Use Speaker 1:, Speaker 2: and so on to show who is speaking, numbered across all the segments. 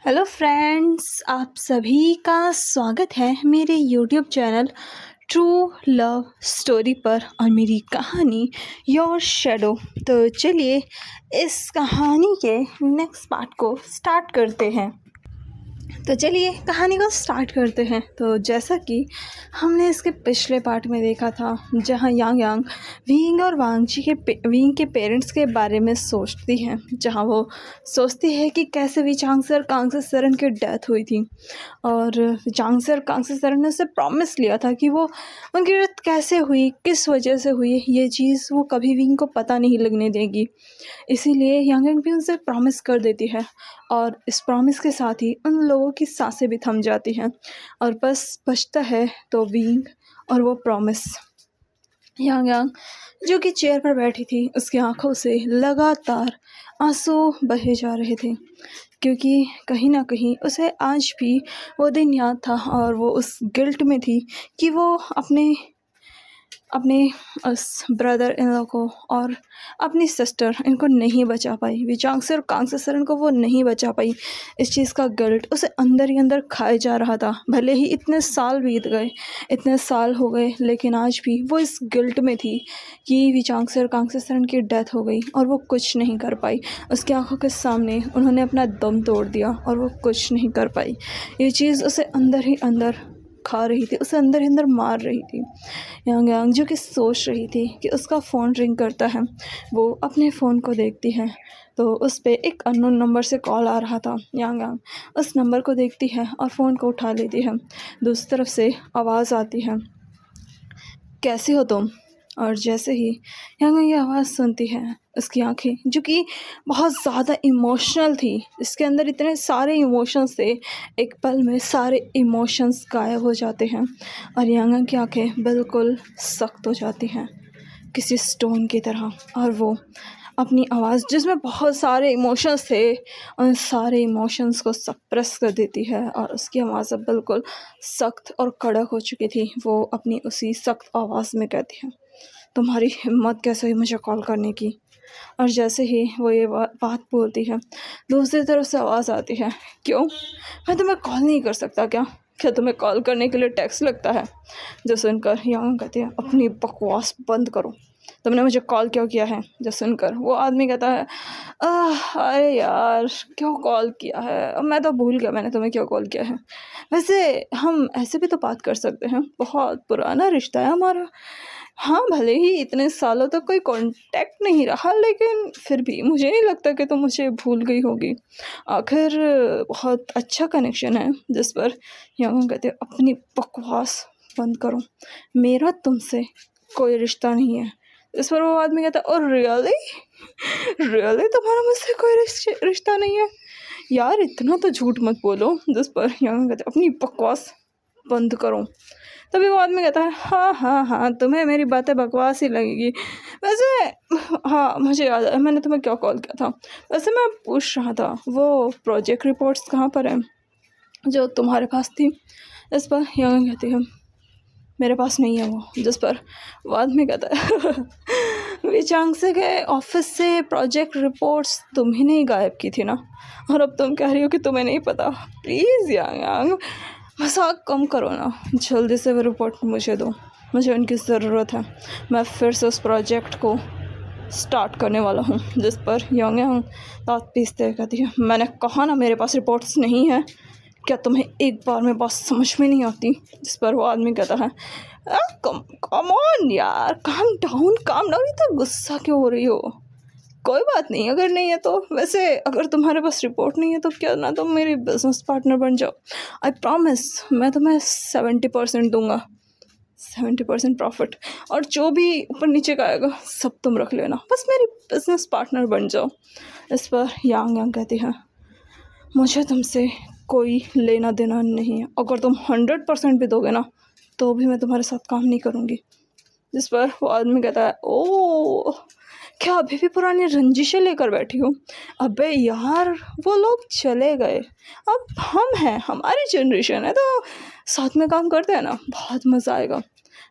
Speaker 1: Hello friends, आप सभी का स्वागत है मेरे YouTube channel true love story पर और मेरी कहानी योर शैडो। तो चलिए इस कहानी के नेक्स्ट पार्ट को स्टार्ट करते हैं। तो जैसा कि हमने इसके पिछले पार्ट में देखा था, जहां यांग यांग विंग और विंग के पेरेंट्स के बारे में सोचती है, जहां वो सोचती है कि कैसे विचांगसर कांगसेसरन की डेथ हुई थी और विचांगसर कांगसेसरन ने उसे प्रॉमिस लिया था कि वो उनकी डेथ कैसे हुई, किस वजह से हुई, ये चीज़ वो कभी विंग को पता नहीं लगने देगी। इसीलिए यांग यांग भी उनसे प्रॉमिस कर देती है और इस प्रॉमिस के साथ ही उन लोगों की सांसें भी थम जाती हैं और बस बचता है तो विंग और वो प्रॉमिस। यांग यांग जो कि चेयर पर बैठी थी, उसकी आंखों से लगातार आंसू बहे जा रहे थे क्योंकि कहीं ना कहीं उसे आज भी वो दिन याद था और वो उस गिल्ट में थी कि वो अपने उस ब्रदर इन लोगों को और अपनी सिस्टर इनको नहीं बचा पाई, विचांगसे और कांगसेसरन को वो नहीं बचा पाई। इस चीज़ का गिल्ट उसे अंदर ही अंदर खाए जा रहा था। भले ही इतने साल बीत गए, इतने साल हो गए, लेकिन आज भी वो इस गिल्ट में थी कि विचांगसे और कांगसेसरन की डेथ हो गई और वो कुछ नहीं कर पाई। उसकी आंखों के सामने उन्होंने अपना दम तोड़ दिया और वो कुछ नहीं कर पाई। ये चीज़ उसे अंदर ही अंदर खा रही थी, उसे अंदर ही अंदर मार रही थी। यांग यांग जो कि सोच रही थी कि उसका फ़ोन रिंग करता है, वो अपने फ़ोन को देखती है तो उस पे एक अननोन नंबर से कॉल आ रहा था। यांग यांग उस नंबर को देखती है और फ़ोन को उठा लेती है। दूसरी तरफ से आवाज़ आती है, कैसे हो तुम? और जैसे ही यांग यांग ये आवाज़ सुनती है, उसकी आंखें जो कि बहुत ज़्यादा इमोशनल थी, इसके अंदर इतने सारे इमोशंस थे, एक पल में सारे इमोशंस गायब हो जाते हैं और यांग यांग की आंखें बिल्कुल सख्त हो जाती हैं किसी स्टोन की तरह और वो अपनी आवाज़ जिसमें बहुत सारे इमोशंस थे, उन सारे इमोशंस को सप्रेस कर देती है और उसकी आवाज़ अब बिल्कुल सख्त और कड़क हो चुकी थी। वो अपनी उसी सख्त आवाज़ में कहती है, तुम्हारी हिम्मत कैसे हुई मुझे कॉल करने की? और जैसे ही वो ये बात बोलती है, दूसरी तरफ से आवाज़ आती है, क्यों? मैं तुम्हें कॉल नहीं कर सकता क्या? क्या तुम्हें कॉल करने के लिए टैक्स लगता है? जो सुनकर यांग कहती है, अपनी बकवास बंद करो, तुमने मुझे कॉल क्यों किया है? जो सुनकर वो आदमी कहता है, अरे यार क्यों कॉल किया है, अब मैं तो भूल गया मैंने तुम्हें क्यों कॉल किया है। वैसे हम ऐसे भी तो बात कर सकते हैं, बहुत पुराना रिश्ता है हमारा। हाँ, भले ही इतने सालों तक कोई कांटेक्ट नहीं रहा, लेकिन फिर भी मुझे नहीं लगता कि तुम मुझे भूल गई होगी। आखिर बहुत अच्छा कनेक्शन है। जिस पर यांग कहते हैं, अपनी बकवास बंद करो, मेरा तुमसे कोई रिश्ता नहीं है। इस पर वो आदमी कहता है, और रियली तुम्हारा मुझसे कोई रिश्ता नहीं है? यार इतना तो झूठ मत बोलो। जिस पर यांग कहते हैं, अपनी बकवास बंद करो। तभी वो आदमी कहता है, हाँ तुम्हें मेरी बातें बकवास ही लगेगी। वैसे हाँ, मुझे याद है मैंने तुम्हें क्यों कॉल किया था। वैसे मैं पूछ रहा था वो प्रोजेक्ट रिपोर्ट्स कहाँ पर है जो तुम्हारे पास थी? इस पर यांग कहती है, मेरे पास नहीं है वो। जिस पर वो आदमी कहता है, विचांगसे के ऑफिस से प्रोजेक्ट रिपोर्ट्स तुम्ही ने ही गायब की थी ना, और अब तुम कह रही हो कि तुम्हें नहीं पता। प्लीज़ यांग मजाक कम करो ना, जल्दी से वो रिपोर्ट मुझे दो, मुझे उनकी ज़रूरत है। मैं फिर से उस प्रोजेक्ट को स्टार्ट करने वाला हूँ। जिस पर यांग यांग दांत पीसते कहती है, मैंने कहा ना मेरे पास रिपोर्ट्स नहीं है, क्या तुम्हें एक बार में बात समझ में नहीं आती? जिस पर वो आदमी कहता है, कम ऑन यार, काम डाउन, इतना गुस्सा क्यों हो रही हो? कोई बात नहीं अगर नहीं है तो। वैसे अगर तुम्हारे पास रिपोर्ट नहीं है तो क्या ना तुम मेरी बिजनेस पार्टनर बन जाओ। आई प्रॉमिस मैं तुम्हें 70% दूंगा, 70% प्रॉफिट, और जो भी ऊपर नीचे का आएगा सब तुम रख लेना, बस मेरी बिजनेस पार्टनर बन जाओ। इस पर यांग यांग कहती है, मुझे तुमसे कोई लेना देना नहीं है, अगर तुम 100% भी दोगे ना तो भी मैं तुम्हारे साथ काम नहीं करूँगी। जिस पर वो आदमी कहता है, ओ क्या अभी भी पुरानी रंजिशें लेकर बैठी हो? अबे यार वो लोग चले गए, अब हम हैं, हमारी जनरेशन है, तो साथ में काम करते हैं ना, बहुत मज़ा आएगा।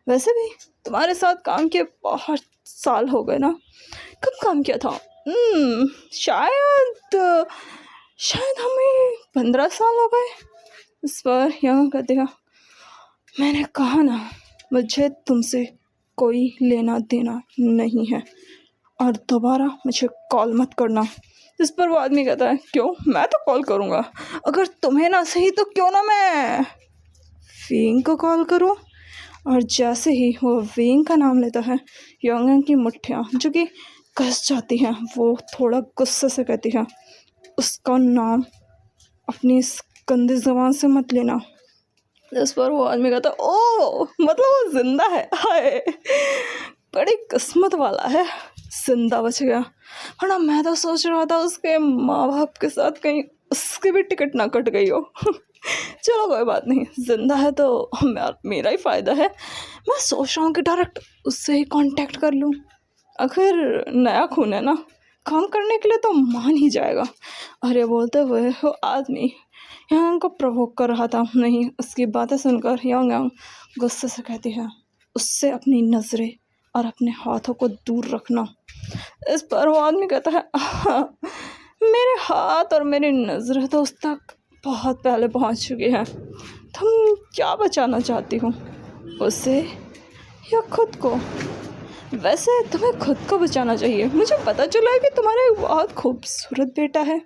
Speaker 1: वैसे भी तुम्हारे साथ काम किए बहुत साल हो गए ना। कब काम किया था? शायद हमें 15 साल हो गए। इस पर यंग कहते हैं, मैंने कहा ना, मुझे तुमसे कोई लेना देना नहीं है और दोबारा मुझे कॉल मत करना। इस पर वो आदमी कहता है, क्यों, मैं तो कॉल करूँगा, अगर तुम्हें ना सही तो क्यों ना मैं विंग को कॉल करूँ। और जैसे ही वो विंग का नाम लेता है, योंग की मुट्ठियाँ जो कि कस जाती हैं, वो थोड़ा गुस्से से कहती है, उसका नाम अपनी इस गंदी ज़बान से मत लेना। इस पर वो आदमी कहता, ओ मतलब वो जिंदा है, हाय बड़ी किस्मत वाला है, जिंदा बच गया, वरना मैं तो सोच रहा था उसके माँ बाप के साथ कहीं उसकी भी टिकट ना कट गई हो। चलो कोई बात नहीं, जिंदा है तो मेरा ही फ़ायदा है। मैं सोच रहा हूँ कि डायरेक्ट उससे ही कांटेक्ट कर लूँ, आखिर नया खून है ना, काम करने के लिए तो मान ही जाएगा। और ये बोलते हुए वो आदमी यांग को प्रवोक कर रहा था। नहीं, उसकी बातें सुनकर यांग गुस्से से कहती है, उससे अपनी नज़रें और अपने हाथों को दूर रखना। इस पर वो आदमी कहता है, मेरे हाथ और मेरी नज़रें तो उस तक बहुत पहले पहुंच चुकी हैं। तुम क्या बचाना चाहती हो, उसे या खुद को? वैसे तुम्हें खुद को बचाना चाहिए। मुझे पता चला है कि तुम्हारा एक बहुत खूबसूरत बेटा है।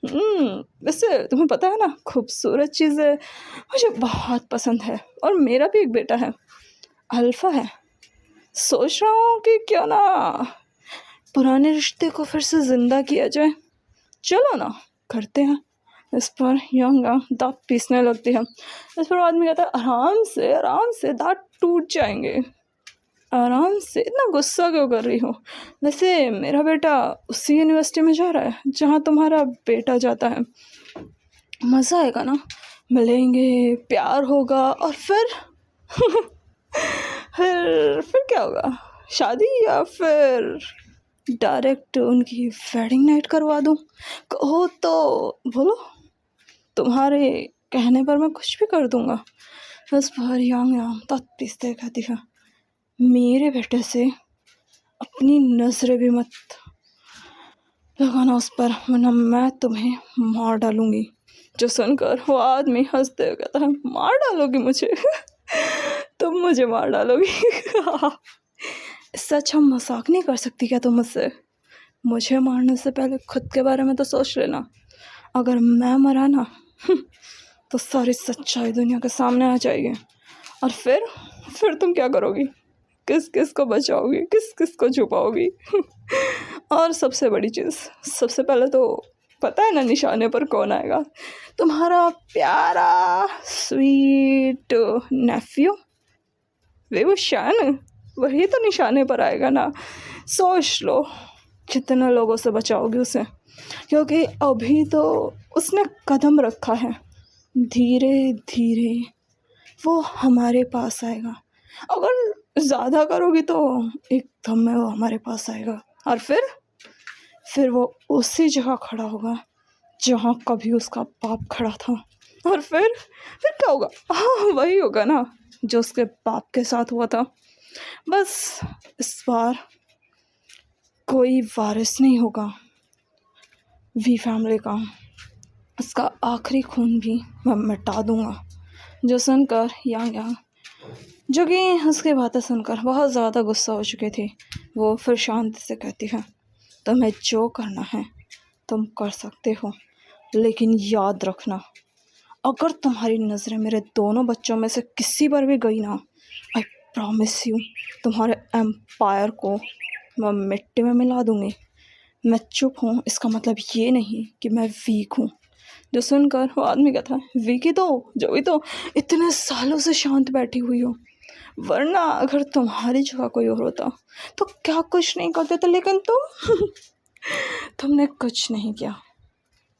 Speaker 1: वैसे तुम्हें पता है ना, खूबसूरत चीज़ें मुझे बहुत पसंद है और मेरा भी एक बेटा है, अल्फ़ा है। सोच रहा हूँ कि क्यों ना पुराने रिश्ते को फिर से ज़िंदा किया जाए, चलो ना करते हैं। इस पर यंग दांत पीसने लगती है। इस पर आदमी कहता है, आराम से दांत टूट जाएंगे, आराम से, इतना गुस्सा क्यों कर रही हो? वैसे मेरा बेटा उसी यूनिवर्सिटी में जा रहा है जहाँ तुम्हारा बेटा जाता है, मज़ा आएगा ना, मिलेंगे, प्यार होगा और फिर फिर क्या होगा, शादी या फिर डायरेक्ट उनकी वेडिंग नाइट करवा दूँ? कहो तो बोलो, तुम्हारे कहने पर मैं कुछ भी कर दूँगा। बस बाहर यांग दांत पीसते कहती है, मेरे बेटे से अपनी नज़रें भी मत लगाना उस पर, वरना मैं तुम्हें मार डालूंगी। जो सुनकर वो आदमी हंसते हुए कहता है, मार डालोगी मुझे? तुम मुझे मार डालोगी? इससे अच्छा मजाक नहीं कर सकती क्या तुम मुझसे? मुझे मारने से पहले खुद के बारे में तो सोच लेना। अगर मैं मरा ना, तो सारी सच्चाई दुनिया के सामने आ जाएगी। और फिर तुम क्या करोगी? किस किस को बचाओगी, किस किस को छुपाओगी? और सबसे बड़ी चीज़, सबसे पहले तो पता है ना निशाने पर कौन आएगा? तुम्हारा प्यारा स्वीट नेफ्यू विभूषण, वही तो निशाने पर आएगा ना। सोच लो कितने लोगों से बचाओगे उसे, क्योंकि अभी तो उसने कदम रखा है, धीरे धीरे वो हमारे पास आएगा। अगर ज़्यादा करोगी तो एकदम में वो हमारे पास आएगा और फिर वो उसी जगह खड़ा होगा जहाँ कभी उसका बाप खड़ा था। और फिर क्या होगा? हाँ, वही होगा ना जो उसके बाप के साथ हुआ था। बस इस बार कोई वारिस नहीं होगा वी फैमिली का, उसका आखिरी खून भी मैं मिटा दूँगा। जो सुनकर यांग जो कि उसकी बातें सुनकर बहुत ज़्यादा गुस्सा हो चुके थे, वो फिर शांति से कहती है, तुम्हें जो करना है तुम कर सकते हो, लेकिन याद रखना, अगर तुम्हारी नज़रें मेरे दोनों बच्चों में से किसी पर भी गई ना, आई प्रॉमिस यू, तुम्हारे एम्पायर को मैं मिट्टी में मिला दूँगी। मैं चुप हूँ इसका मतलब ये नहीं कि मैं वीक हूँ। जो सुनकर वो आदमी कहता है, वीक ही तो, जो भी तो इतने सालों से शांत बैठी हुई हो, वरना अगर तुम्हारी जगह कोई और होता तो क्या कुछ नहीं करते थे, लेकिन तुमने कुछ नहीं किया,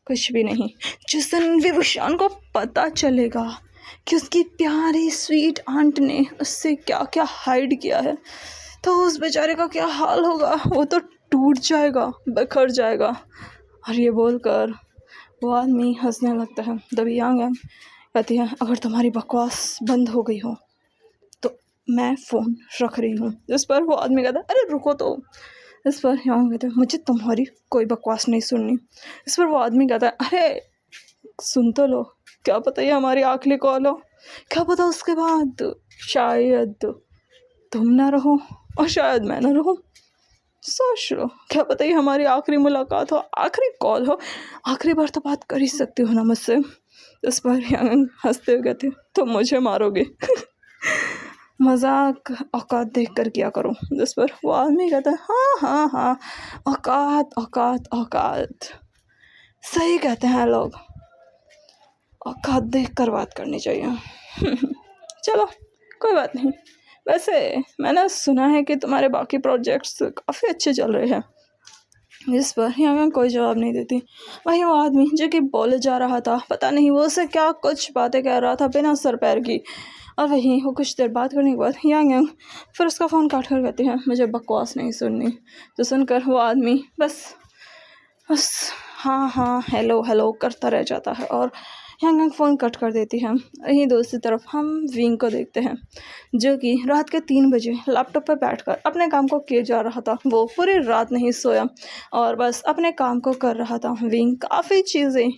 Speaker 1: कुछ भी नहीं। जिस दिन विभूषण को पता चलेगा कि उसकी प्यारी स्वीट आंट ने उससे क्या क्या हाइड किया है, तो उस बेचारे का क्या हाल होगा, वो तो टूट जाएगा, बिखर जाएगा। और ये बोलकर वो आदमी हंसने लगता है। तभी यांग कहती है, अगर तुम्हारी बकवास बंद हो गई हो तो मैं फ़ोन रख रही हूँ। इस पर वो आदमी कहता है, अरे रुको तो। इस पर यांग कहते हैं, मुझे तुम्हारी कोई बकवास नहीं सुननी। इस पर वो आदमी कहता है, अरे सुन तो लो, क्या पता ये हमारी आखिरी कॉल हो, क्या पता उसके बाद शायद तुम ना रहो और शायद मैं ना रहूं। सोच लो, क्या पता ये हमारी आखिरी मुलाकात हो, आखिरी कॉल हो, आखिरी बार तो बात कर ही सकती हो ना मुझसे। इस पर यांग हंसते हुए कहती, तुम मुझे मारोगे। मजाक औकात देख कर किया करो। जिस पर वो आदमी कहता है, हाँ हाँ हाँ, औकात औकात औकात, सही कहते हैं लोग, औकात देख कर बात करनी चाहिए। चलो कोई बात नहीं। वैसे मैंने सुना है कि तुम्हारे बाकी प्रोजेक्ट्स काफ़ी अच्छे चल रहे हैं। इस पर यहाँ कोई जवाब नहीं देती। वही वो आदमी जो कि बोले जा रहा था, पता नहीं वो उसे क्या कुछ बातें कह रहा था बिना सर पैर की। और वहीं वो कुछ देर बात करने के बाद यांग फिर उसका फ़ोन काट कर कहती है, मुझे बकवास नहीं सुननी। तो सुनकर वो आदमी बस हाँ हाँ हेलो हेलो करता रह जाता है और यांग फ़ोन कट कर देती है। यहीं दूसरी तरफ हम विंग को देखते हैं, जो कि रात के 3 बजे लैपटॉप पर बैठकर अपने काम को किए जा रहा था। वो पूरी रात नहीं सोया और बस अपने काम को कर रहा था। विंग काफ़ी चीज़ें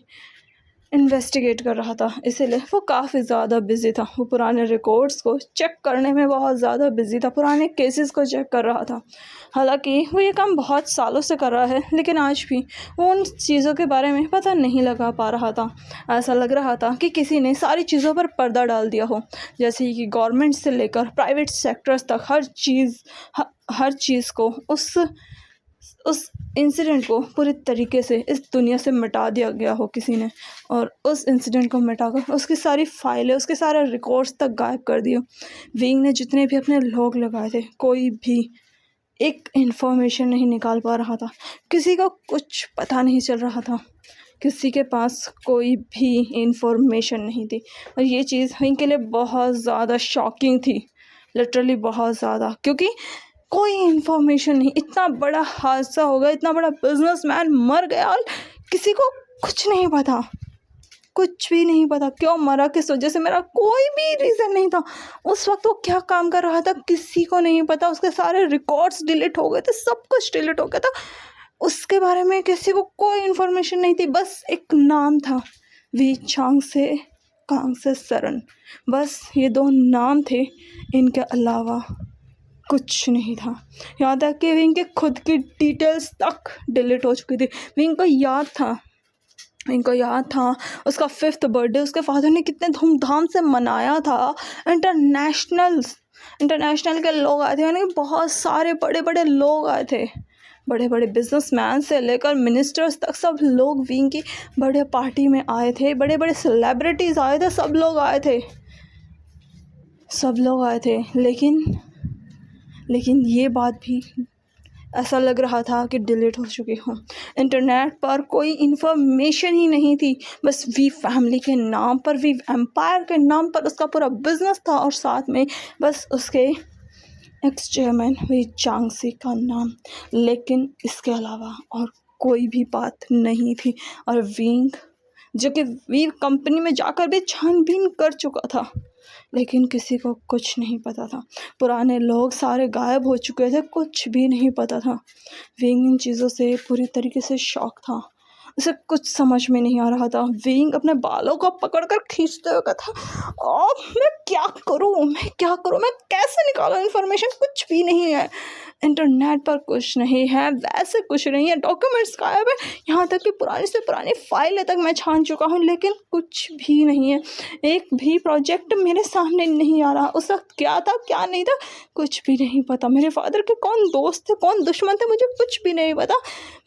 Speaker 1: इन्वेस्टिगेट कर रहा था, इसीलिए वो काफ़ी ज़्यादा बिजी था। वो पुराने रिकॉर्ड्स को चेक करने में बहुत ज़्यादा बिजी था, पुराने केसेस को चेक कर रहा था। हालांकि वो ये काम बहुत सालों से कर रहा है, लेकिन आज भी वो उन चीज़ों के बारे में पता नहीं लगा पा रहा था। ऐसा लग रहा था कि किसी ने सारी चीज़ों पर पर्दा डाल दिया हो, जैसे कि गवर्नमेंट से लेकर प्राइवेट सेक्टर्स तक हर चीज़ को उस इंसिडेंट को पूरी तरीके से इस दुनिया से मिटा दिया गया हो किसी ने, और उस इंसिडेंट को मिटाकर उसकी सारी फाइलें, उसके सारे रिकॉर्ड्स तक गायब कर दिए। विंग ने जितने भी अपने लोग लगाए थे, कोई भी एक इन्फॉर्मेशन नहीं निकाल पा रहा था। किसी को कुछ पता नहीं चल रहा था, किसी के पास कोई भी इंफॉर्मेशन नहीं थी। और ये चीज़ विंग के लिए बहुत ज़्यादा शॉकिंग थी, लिटरली बहुत ज़्यादा, क्योंकि कोई इन्फॉर्मेशन नहीं। इतना बड़ा हादसा हो गया, इतना बड़ा बिजनेसमैन मर गया और किसी को कुछ नहीं पता, कुछ भी नहीं पता क्यों मरा, किस वजह से मरा, कोई भी रीज़न नहीं था। उस वक्त वो क्या काम कर रहा था किसी को नहीं पता। उसके सारे रिकॉर्ड्स डिलीट हो गए थे, सब कुछ डिलीट हो गया था, उसके बारे में किसी को कोई इन्फॉर्मेशन नहीं थी। बस एक नाम था, वी चांग से कांग से सरन, बस ये 2 नाम थे, इनके अलावा कुछ नहीं था। यहाँ तक कि विंग के खुद की डिटेल्स तक डिलीट हो चुकी थी। विंग को याद था उसका 5th बर्थडे उसके फादर ने कितने धूमधाम से मनाया था। इंटरनेशनल के लोग आए थे, यानी कि बहुत सारे बड़े बड़े लोग आए थे, बड़े बड़े बिजनेसमैन से लेकर मिनिस्टर्स तक सब लोग विंग की बड़े पार्टी में आए थे। बड़े बड़े सेलिब्रिटीज़ आए थे, सब लोग आए थे। लेकिन ये बात भी ऐसा लग रहा था कि डिलीट हो चुकी हो। इंटरनेट पर कोई इन्फॉर्मेशन ही नहीं थी। बस वी फैमिली के नाम पर, वी एम्पायर के नाम पर उसका पूरा बिजनेस था, और साथ में बस उसके एक्स चेयरमैन वी चांगसी का नाम। लेकिन इसके अलावा और कोई भी बात नहीं थी। और विंग, जो कि वी कंपनी में जाकर भी छानबीन कर चुका था, लेकिन किसी को कुछ नहीं पता था। पुराने लोग सारे गायब हो चुके थे, कुछ भी नहीं पता था। विंग इन चीज़ों से पूरी तरीके से शॉक था, उसे कुछ समझ में नहीं आ रहा था। विंग अपने बालों को पकड़कर खींचते हुए था, और मैं क्या करूं, मैं कैसे निकालूं इन्फॉर्मेशन, कुछ भी नहीं है। इंटरनेट पर कुछ नहीं है, वैसे कुछ नहीं है, डॉक्यूमेंट्स गायब है, यहाँ तक कि पुरानी से पुरानी फाइलें तक मैं छान चुका हूँ, लेकिन कुछ भी नहीं है। एक भी प्रोजेक्ट मेरे सामने नहीं आ रहा। उस वक्त क्या था क्या नहीं था कुछ भी नहीं पता। मेरे फादर के कौन दोस्त थे कौन दुश्मन थे मुझे कुछ भी नहीं पता।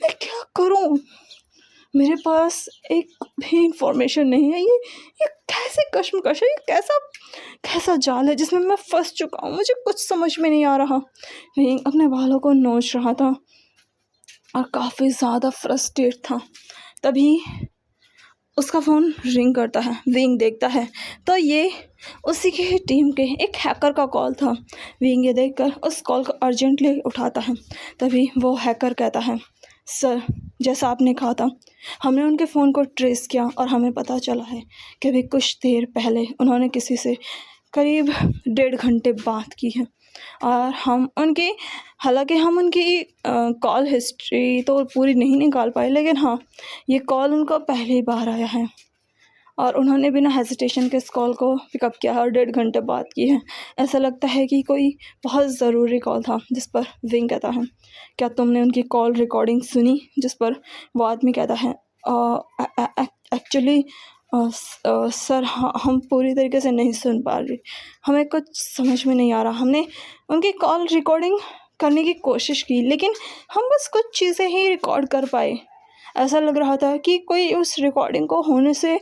Speaker 1: मैं क्या करूँ, मेरे पास एक भी इंफॉर्मेशन नहीं है। ये कैसे कश्मकश है, ये कैसा जाल है जिसमें मैं फंस चुका हूँ, मुझे कुछ समझ में नहीं आ रहा। विंग अपने बालों को नोच रहा था और काफ़ी ज़्यादा फ्रस्ट्रेट था। तभी उसका फ़ोन रिंग करता है। विंग देखता है तो ये उसी की टीम के एक हैकर का कॉल था। विंग ये देखकर उस कॉल को अर्जेंटली उठाता है। तभी वो हैकर कहता है, सर जैसा आपने कहा था, हमने उनके फ़ोन को ट्रेस किया और हमें पता चला है कि अभी कुछ देर पहले उन्होंने किसी से करीब 1.5 घंटे बात की है। और हालांकि हम उनकी कॉल हिस्ट्री तो पूरी नहीं निकाल पाए, लेकिन हाँ, ये कॉल उनको पहली बार आया है। और उन्होंने बिना हेजिटेशन के इस कॉल को पिकअप किया है और 1.5 घंटे बात की है। ऐसा लगता है कि कोई बहुत ज़रूरी कॉल था। जिस पर विंग कहता है, क्या तुमने उनकी कॉल रिकॉर्डिंग सुनी? जिस पर वो आदमी कहता है, एक्चुअली सर हम पूरी तरीके से नहीं सुन पा रहे, हमें कुछ समझ में नहीं आ रहा। हमने उनकी कॉल रिकॉर्डिंग करने की कोशिश की, लेकिन हम बस कुछ चीज़ें ही रिकॉर्ड कर पाए। ऐसा लग रहा था कि कोई उस रिकॉर्डिंग को होने से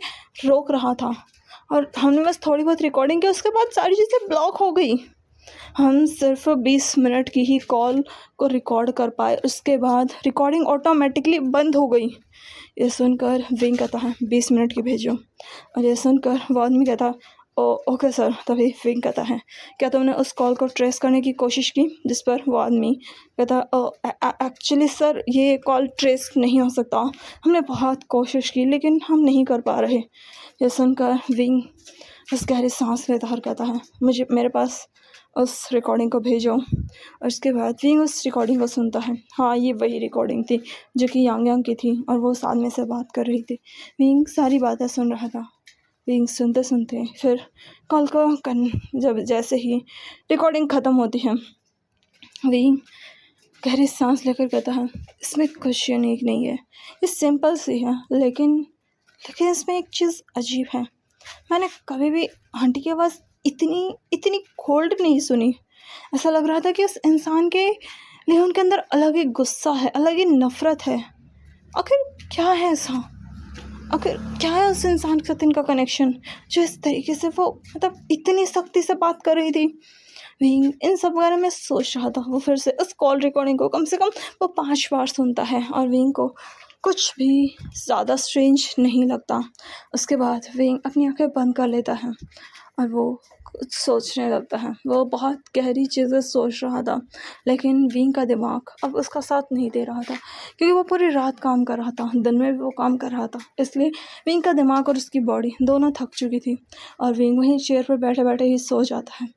Speaker 1: रोक रहा था, और हमने बस थोड़ी बहुत रिकॉर्डिंग की, उसके बाद सारी चीज़ें ब्लॉक हो गई। हम सिर्फ 20 मिनट की ही कॉल को रिकॉर्ड कर पाए, उसके बाद रिकॉर्डिंग ऑटोमेटिकली बंद हो गई। ये सुनकर विंग कहता है, 20 मिनट की भेजो। और ये सुनकर वो आदमी कहता, ओके सर। तभी विंग कहता है, क्या तुमने उस कॉल को ट्रेस करने की कोशिश की? जिस पर वो आदमी कहता, एक्चुअली सर ये कॉल ट्रेस नहीं हो सकता, हमने बहुत कोशिश की लेकिन हम नहीं कर पा रहे। ये सुनकर विंग बस गहरी सांस लेता और कहता है, मेरे पास उस रिकॉर्डिंग को भेजो। और उसके बाद विंग उस रिकॉर्डिंग को सुनता है। हाँ, ये वही रिकॉर्डिंग थी जो कि यांग की थी, और वो उस आदमी से बात कर रही थी। विंग सारी बातें सुन रहा था। विंग सुनते सुनते फिर कॉल को जब जैसे ही रिकॉर्डिंग ख़त्म होती है, विंग गहरी सांस लेकर कहता है, इसमें कुछ यूनिक नहीं है, ये सिंपल सी है, लेकिन इसमें एक चीज़ अजीब है। मैंने कभी भी आंटी की आवाज़ इतनी कोल्ड नहीं सुनी। ऐसा लग रहा था कि उस इंसान के लिए उनके अंदर अलग ही गुस्सा है, अलग ही नफ़रत है। आखिर क्या है ऐसा? आखिर क्या है उस इंसान के साथ इनका कनेक्शन, जो इस तरीके से वो मतलब इतनी सख्ती से बात कर रही थी? विंग इन सब बारे में सोच रहा था। वो फिर से उस कॉल रिकॉर्डिंग को कम से कम वो 5 बार सुनता है, और विंग को कुछ भी ज़्यादा स्ट्रेंज नहीं लगता। उसके बाद विंग अपनी आंखें बंद कर लेता है और वो कुछ सोचने लगता है। वो बहुत गहरी चीज़ें सोच रहा था, लेकिन विंग का दिमाग अब उसका साथ नहीं दे रहा था, क्योंकि वो पूरी रात काम कर रहा था, दिन में भी वो काम कर रहा था। इसलिए विंग का दिमाग और उसकी बॉडी दोनों थक चुकी थी, और विंग वहीं चेयर पर बैठे बैठे ही सो जाता है।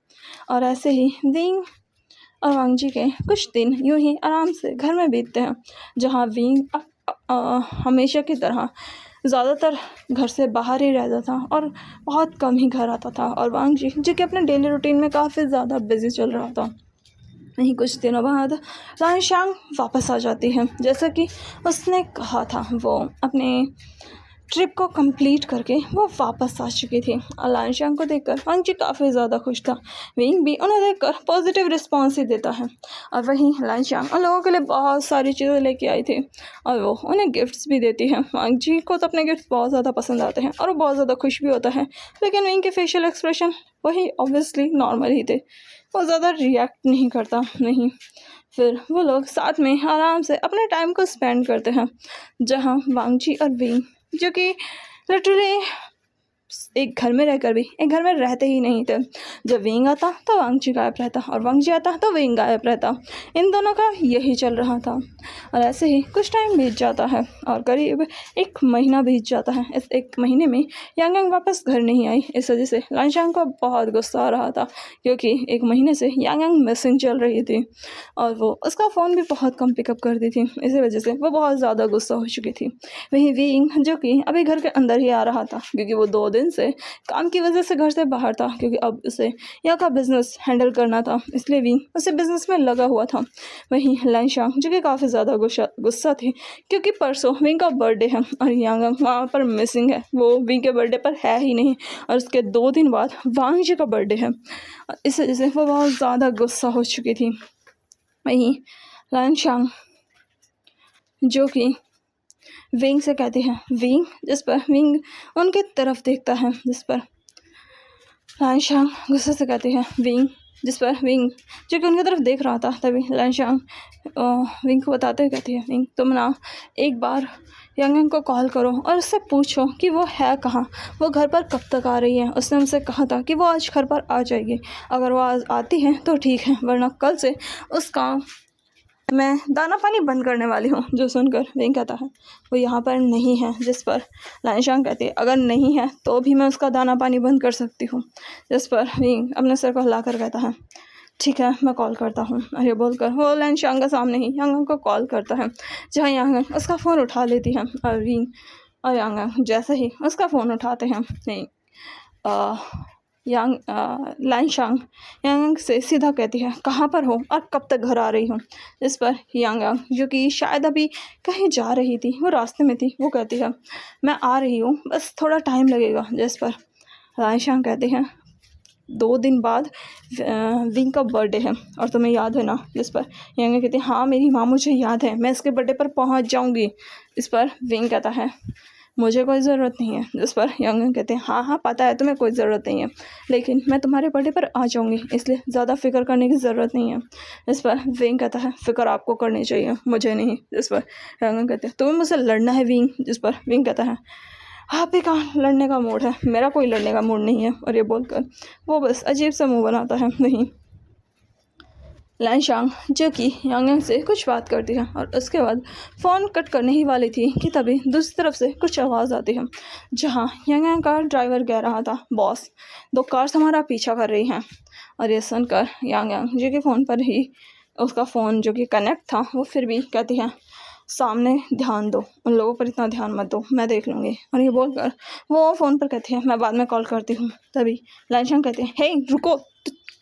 Speaker 1: और ऐसे ही विंग और वांग जी के कुछ दिन यूं ही आराम से घर में बीतते हैं, जहाँ विंग हमेशा की तरह ज़्यादातर घर से बाहर ही रहता था और बहुत कम ही घर आता था, और वांग जी जो कि अपने डेली रूटीन में काफ़ी ज़्यादा बिजी चल रहा था। वहीं कुछ दिनों बाद लानशांग वापस आ जाती है। जैसा कि उसने कहा था, वो अपने ट्रिप को कंप्लीट करके वो वापस आ चुकी थी। और लानशांग को देखकर वांग जी काफ़ी ज़्यादा खुश था। विंग भी उन्हें देखकर पॉजिटिव रिस्पॉन्स ही देता है। और वहीं लानशांग उन लोगों के लिए बहुत सारी चीज़ें लेके आई थी, और वो उन्हें गिफ्ट्स भी देती है। वांग जी को तो अपने गिफ्ट बहुत ज़्यादा पसंद आते हैं, और वो बहुत ज़्यादा खुश भी होता है। लेकिन विंग के फेशियल एक्सप्रेशन वही ऑब्वियसली नॉर्मल ही थे, वो ज़्यादा रिएक्ट नहीं करता। नहीं, फिर वो लोग साथ में आराम से अपने टाइम को स्पेंड करते हैं, जहाँ वांग जी और विंग जो कि लिटरली एक घर में रहकर भी एक घर में रहते ही नहीं थे। जब विंग आता तो वांग जी गायब रहता, और वांग जी आता तो विंग गायब रहता। इन दोनों का यही चल रहा था। और ऐसे ही कुछ टाइम बीत जाता है, और करीब 1 महीना बीत जाता है। इस 1 महीने में यांग वापस घर नहीं आई। इस वजह से लानशांग को बहुत गुस्सा आ रहा था, क्योंकि 1 महीने से यांग मिसिंग चल रही थी, और वो उसका फ़ोन भी बहुत कम पिकअप करती थी। इसी वजह से वो बहुत ज़्यादा गुस्सा हो चुकी थी। वहीं विंग जो कि अभी घर के अंदर ही आ रहा था, क्योंकि वो 2 दिन से काम की वजह से घर से बाहर था, क्योंकि अब उसे यहाँ का बिजनेस हैंडल करना था, इसलिए विंग उसे बिजनेस में लगा हुआ था। वहीं लानशांग जो कि काफ़ी ज़्यादा गुस्सा थी, क्योंकि परसों विंग का बर्थडे है और यांग वहाँ पर मिसिंग है। वो विंग के बर्थडे पर है ही नहीं, और उसके 2 दिन बाद वांग जी का बर्थडे है। इस वजह से वो बहुत ज़्यादा गुस्सा हो चुकी थी। वहीं लानशांग जो कि विंग से कहती है, विंग, जिस पर विंग उनकी तरफ देखता है, जिस पर लानशांग गुस्से से कहती है, विंग, जिस पर विंग जो कि उनकी तरफ देख रहा था। तभी लानशांग विंग को बताते हुए कहती है, विंग, तुम ना एक बार यांग को कॉल करो और उससे पूछो कि वो है कहाँ, वो घर पर कब तक आ रही है। उसने हमसे कहा था कि वो आज घर पर आ जाएगी। अगर वो आज आती है तो ठीक है, वरना कल से उसका मैं दाना पानी बंद करने वाली हूँ। जो सुनकर विंग कहता है, वो यहाँ पर नहीं है। जिस पर लानशांग कहती है, अगर नहीं है तो भी मैं उसका दाना पानी बंद कर सकती हूँ। जिस पर विंग अपने सर को हिलाकर कहता है, ठीक है, मैं कॉल करता हूँ। और ये बोलकर वो लानशांग के सामने ही यांग को कॉल करता है, जहाँ यांग उसका फ़ोन उठा लेती है। और विंग और यांग यांग जैसे ही उसका फ़ोन उठाते हैं, नहीं यांग लानशांग यांग यांग से सीधा कहती है कहाँ पर हो और कब तक घर आ रही हो। इस पर यांग यांग जो कि शायद अभी कहीं जा रही थी, वो रास्ते में थी, वो कहती है मैं आ रही हूँ, बस थोड़ा टाइम लगेगा। जिस पर लानशांग कहते हैं 2 दिन बाद विंग का बर्थडे है और तुम्हें याद है ना। जिस पर यांग यांग कहती है हाँ मेरी माँ, मुझे याद है, मैं इसके बर्थडे पर पहुँच जाऊँगी। इस पर विंग कहता है मुझे कोई ज़रूरत नहीं है। जिस पर यांग यांग कहते हैं हाँ पता है तुम्हें कोई ज़रूरत नहीं है, लेकिन मैं तुम्हारे बर्थडे पर आ जाऊँगी, इसलिए ज़्यादा फिक्र करने की ज़रूरत नहीं है। इस पर विंग कहता है फिक्र आपको करनी चाहिए, मुझे नहीं। जिस पर यांग यांग कहते हैं तुम्हें मुझसे लड़ना है विंग। जिस पर विंग कहता है आप ही का लड़ने का मूड है, मेरा कोई लड़ने का मूड नहीं है। और ये बोलकर वो बस अजीब सा मुँह बनाता है। नहीं, लानशांग जो कि यांग यांग से कुछ बात करती है और उसके बाद फ़ोन कट करने ही वाली थी कि तभी दूसरी तरफ से कुछ आवाज़ आती है, जहां यांग यांग का ड्राइवर कह रहा था बॉस 2 कार्स हमारा पीछा कर रही हैं। और ये सुनकर यांग यांग जो कि फ़ोन पर ही उसका फ़ोन जो कि कनेक्ट था, वो फिर भी कहती है सामने ध्यान दो, उन लोगों पर इतना ध्यान मत दो, मैं देख लूँगी। और ये बोलकर वो फ़ोन पर कहती है मैं बाद में कॉल करती हूँ। तभी लानशांग कहती है हे रुको,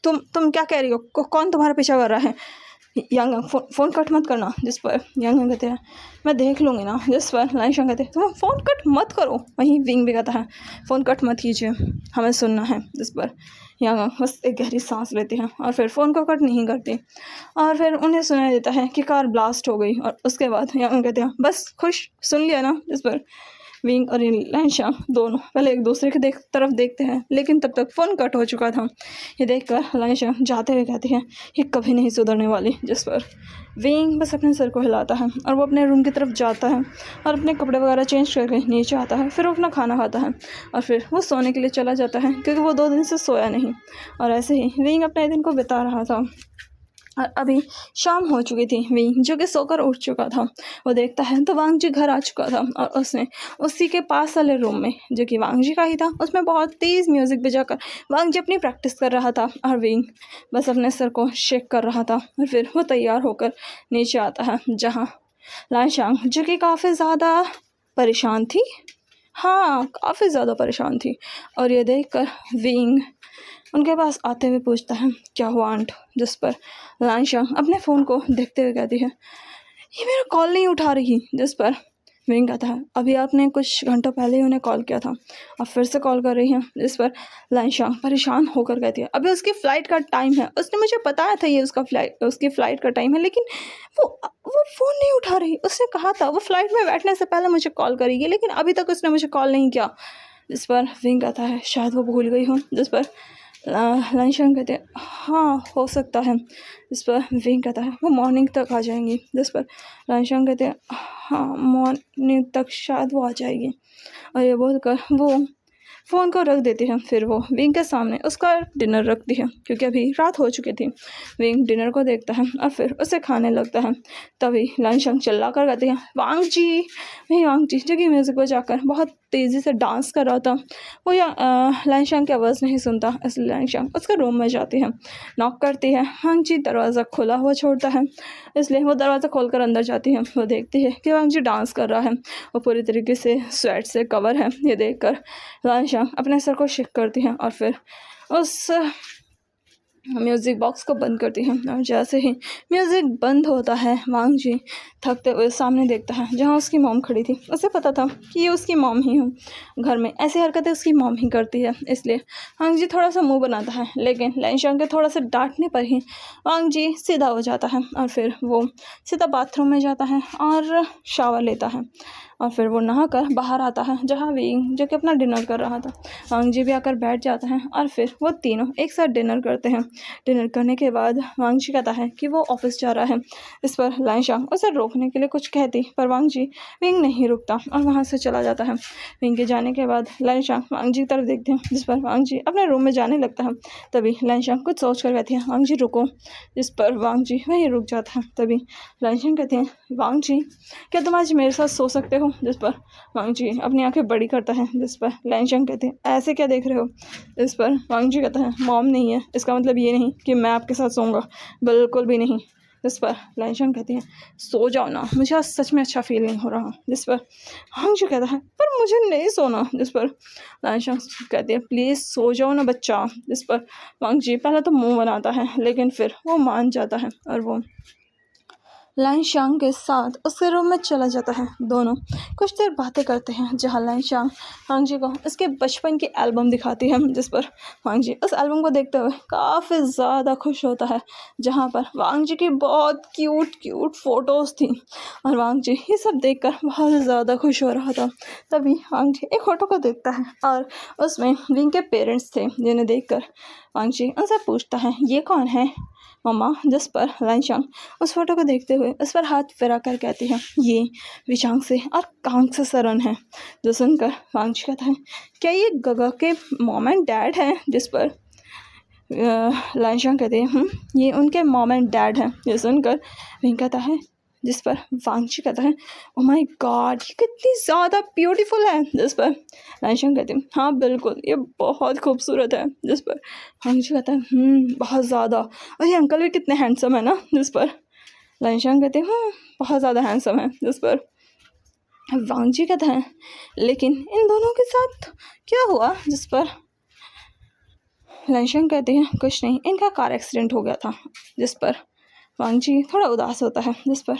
Speaker 1: तुम क्या कह रही हो, कौन तुम्हारा पीछा कर रहा है। यांग यांग फ़ोन कट मत करना। जिस पर यांग यांग कहते हैं मैं देख लूँगी ना। जिस पर लानशांग कहते हैं तुम फ़ोन कट मत करो। वहीं विंग भी कहता है फ़ोन कट मत कीजिए, हमें सुनना है। जिस पर यांग यांग बस एक गहरी सांस लेती हैं और फिर फ़ोन को कट नहीं करती और फिर उन्हें सुनाई देता है कि कार ब्लास्ट हो गई। और उसके बाद यांग यांग कहते हैं बस खुश, सुन लिया ना। जिस पर विंग और लानशांग दोनों पहले एक दूसरे के तरफ देखते हैं, लेकिन तब तक फ़ोन कट हो चुका था। ये देखकर लानशांग जाते हुए कहती है ये कभी नहीं सुधरने वाली। जिस पर विंग बस अपने सर को हिलाता है और वो अपने रूम की तरफ जाता है और अपने कपड़े वगैरह चेंज करके नीचे आता है। फिर वो अपना खाना खाता है और फिर वो सोने के लिए चला जाता है, क्योंकि वो 2 दिन से सोया नहीं। और ऐसे ही विंग अपने दिन को बिता रहा था और अभी शाम हो चुकी थी। विंग जो कि सोकर उठ चुका था, वो देखता है तो वांग जी घर आ चुका था और उसने उसी के पास वाले रूम में जो कि वांग जी का ही था, उसमें बहुत तेज़ म्यूज़िक बजाकर वांग जी अपनी प्रैक्टिस कर रहा था और विंग बस अपने सर को शेक कर रहा था। और फिर वो तैयार होकर नीचे आता है, जहाँ लानशांग जो कि काफ़ी ज़्यादा परेशान थी, हाँ काफ़ी ज़्यादा परेशान थी। और ये देखकर विंग उनके पास आते हुए पूछता है क्या हुआ आंट। जिस पर लानशांग अपने फ़ोन को देखते हुए कहती है ये मेरा कॉल नहीं उठा रही। जिस पर विंग कहता है अभी आपने कुछ घंटों पहले ही उन्हें कॉल किया था, अब फिर से कॉल कर रही हैं। जिस पर लानशांग परेशान होकर कहती है अभी उसकी फ़्लाइट का टाइम है, उसने मुझे बताया था ये उसकी फ़्लाइट का टाइम है, लेकिन वो फ़ोन नहीं उठा रही। उसने कहा था वो फ़्लाइट में बैठने से पहले मुझे कॉल करेगी, लेकिन अभी तक उसने मुझे कॉल नहीं किया। जिस पर विंग कहता है शायद वो भूल गई हो। जिस पर लानशांग कहते हैं हाँ हो सकता है। इस पर विंग कहता है वो मॉर्निंग तक आ जाएंगी। जिस पर लानशांग कहते हैं हाँ मॉर्निंग तक शायद वो आ जाएगी। और ये बोलकर वो फ़ोन को रख देती है। फिर वो विंग के सामने उसका डिनर रखती है, क्योंकि अभी रात हो चुकी थी। विंग डिनर को देखता है और फिर उसे खाने लगता है। तभी लानशांग चिल्ला कर कहती है वांग जी, वही वांग जी जो कि म्यूज़िक बजाकर बहुत तेज़ी से डांस कर रहा था। वो लानशांग की आवाज़ नहीं सुनता, इसलिए लानशांग उसके रूम में जाती है, नॉक करती है। वांग जी दरवाज़ा खुला हुआ छोड़ता है, इसलिए वो दरवाज़ा खोलकर अंदर जाती है। वो देखती है कि वांग जी डांस कर रहा है, वो पूरी तरीके से स्वेट से कवर है। ये देखकर लानशांग अपने सर को शेक करती है और फिर उस म्यूज़िक बॉक्स को बंद करती है। और जैसे ही म्यूज़िक बंद होता है, वांग जी थकते हुए सामने देखता है जहाँ उसकी मॉम खड़ी थी। उसे पता था कि ये उसकी मॉम ही हो, घर में ऐसी हरकतें उसकी मॉम ही करती है, इसलिए वांग जी थोड़ा सा मुंह बनाता है। लेकिन लानशांग के थोड़ा सा डांटने पर ही वांग जी सीधा हो जाता है और फिर वो सीधा बाथरूम में जाता है और शावर लेता है। और फिर वो नहाकर बाहर आता है, जहाँ विंग जो कि अपना डिनर कर रहा था। वांग जी भी आकर बैठ जाता है और फिर वो तीनों एक साथ डिनर करते हैं। डिनर करने के बाद वांग जी कहता है कि वो ऑफिस जा रहा है। इस पर लानशांग उसे रोकने के लिए कुछ कहती, पर वांग जी विंग नहीं रुकता और वहाँ से चला जाता है। विंग के जाने के बाद लानशांग वांग जी की तरफ देखते हैं, जिस पर वांग जी अपने रूम में जाने लगता है। तभी लानशांग कुछ सोच कर कहती है वांग जी रुको। जिस पर वांग जी वहीं रुक जाता है। तभी लानशांग कहते हैं वांग जी क्या तुम आज मेरे साथ सो सकते हो। जिस पर वांग जी अपनी आंखें बड़ी करता है। जिस पर लानशांग कहते हैं ऐसे क्या देख रहे हो। इस पर वांग जी कहता है मॉम नहीं है, इसका मतलब ये नहीं कि मैं आपके साथ सोऊंगा, बिल्कुल भी नहीं। जिस पर लाइशांग कहती है सो जाओ ना, मुझे आज सच में अच्छा फील नहीं हो रहा। जिस पर वांगजी कहता है पर मुझे नहीं सोना। जिस पर लाइशांग कहती है प्लीज़ सो जाओ ना बच्चा। जिस पर वांगजी पहले तो मुंह बनाता है लेकिन फिर वो मान जाता है और वो लाइशांग के साथ उसके रूम में चला जाता है। दोनों कुछ देर बातें करते हैं जहाँ लाइशांग वांगजी को इसके बचपन की एल्बम दिखाती है। जिस पर वांगजी उस एल्बम को देखते हुए काफ़ी ज़्यादा खुश होता है जहाँ पर वांगजी की बहुत क्यूट फ़ोटोज़ थी और वांगजी ये सब देखकर बहुत ज़्यादा खुश हो रहा था। तभी वांगजी एक फ़ोटो को देखता है और उसमें विंग के पेरेंट्स थे जिन्हें देखकर वांगजी उनसे पूछता है ये कौन है मम्मा। जिस पर लाइशांग उस फोटो को देखते हुए उस पर हाथ फिरा कर कहती है ये विचांग से और कांग से सरन है। जो सुनकर वांगजी कहता है क्या ये गगा के मॉम एंड डैड हैं। जिस पर लाइशांग कहती है ये उनके मॉम एंड डैड हैं। ये सुनकर विंग कहता है जिस पर वांगजी कहता है ओ माय गॉड ये कितनी ज़्यादा ब्यूटीफुल है। जिस पर लाइशांग कहती है हाँ बिल्कुल ये बहुत खूबसूरत है। जिस पर वांगजी कहता है बहुत ज़्यादा, और ये अंकल भी कितने हैंडसम है ना। जिस पर लाइशांग कहती है बहुत ज़्यादा हैंडसम है। जिस पर वांगजी कहता है लेकिन इन दोनों के साथ क्या हुआ। जिस पर लाइशांग कहती है कुछ नहीं, इनका कार एक्सीडेंट हो गया था। जिस पर वांगजी थोड़ा उदास होता है। जिस पर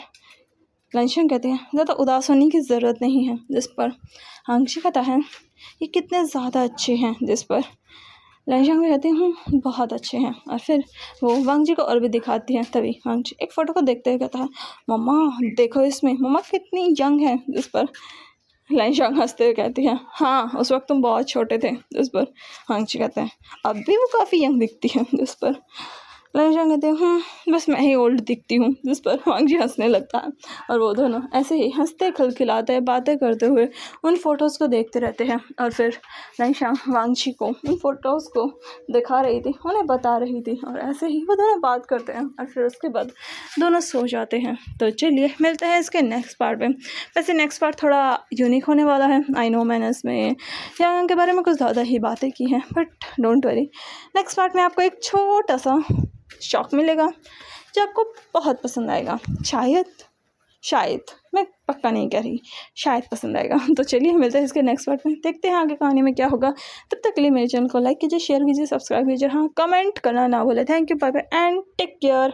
Speaker 1: लाइशांग कहती है ज़्यादा उदास होने की ज़रूरत नहीं है। जिस पर वांगजी कहता है ये कितने ज़्यादा अच्छे हैं। जिस पर लाइशांग कहती है बहुत अच्छे हैं और फिर वो वांगजी को और भी दिखाती है। तभी वांगजी एक फ़ोटो को देखते हुए कहता है मम्मा देखो इसमें मम्मा कितनी यंग है। जिस पर लाइशांग हंसते हुए कहती है हाँ उस वक्त तुम बहुत छोटे थे। जिस पर वांगजी कहते हैं अब भी वो काफ़ी यंग दिखती है। जिस पर लाइशांग कहते हैं बस मैं ही ओल्ड दिखती हूँ। जिस पर वांगजी हंसने लगता है और वो दोनों ऐसे ही हंसते खिलखिलाते बातें करते हुए उन फ़ोटोज़ को देखते रहते हैं। और फिर लाइशांग वांगजी को उन फ़ोटोज़ को दिखा रही थी, उन्हें बता रही थी और ऐसे ही वो दोनों बात करते हैं और फिर उसके बाद दोनों सो जाते हैं। तो चलिए मिलते हैं इसके नेक्स्ट पार्ट में। वैसे नेक्स्ट पार्ट थोड़ा यूनिक होने वाला है। आई नो मैंने इसमें यांग के बारे में कुछ ज़्यादा ही बातें की हैं but don't worry, next part में आपको एक छोटा सा शॉक मिलेगा जो आपको बहुत पसंद आएगा। शायद मैं पक्का नहीं कह रही, शायद पसंद आएगा। तो चलिए मिलते हैं इसके नेक्स्ट पार्ट में, देखते हैं आगे कहानी में क्या होगा। तब तक के लिए मेरे चैनल को लाइक कीजिए, शेयर कीजिए, सब्सक्राइब कीजिए, हाँ कमेंट करना ना भूलें। Thank you, bye bye and take care.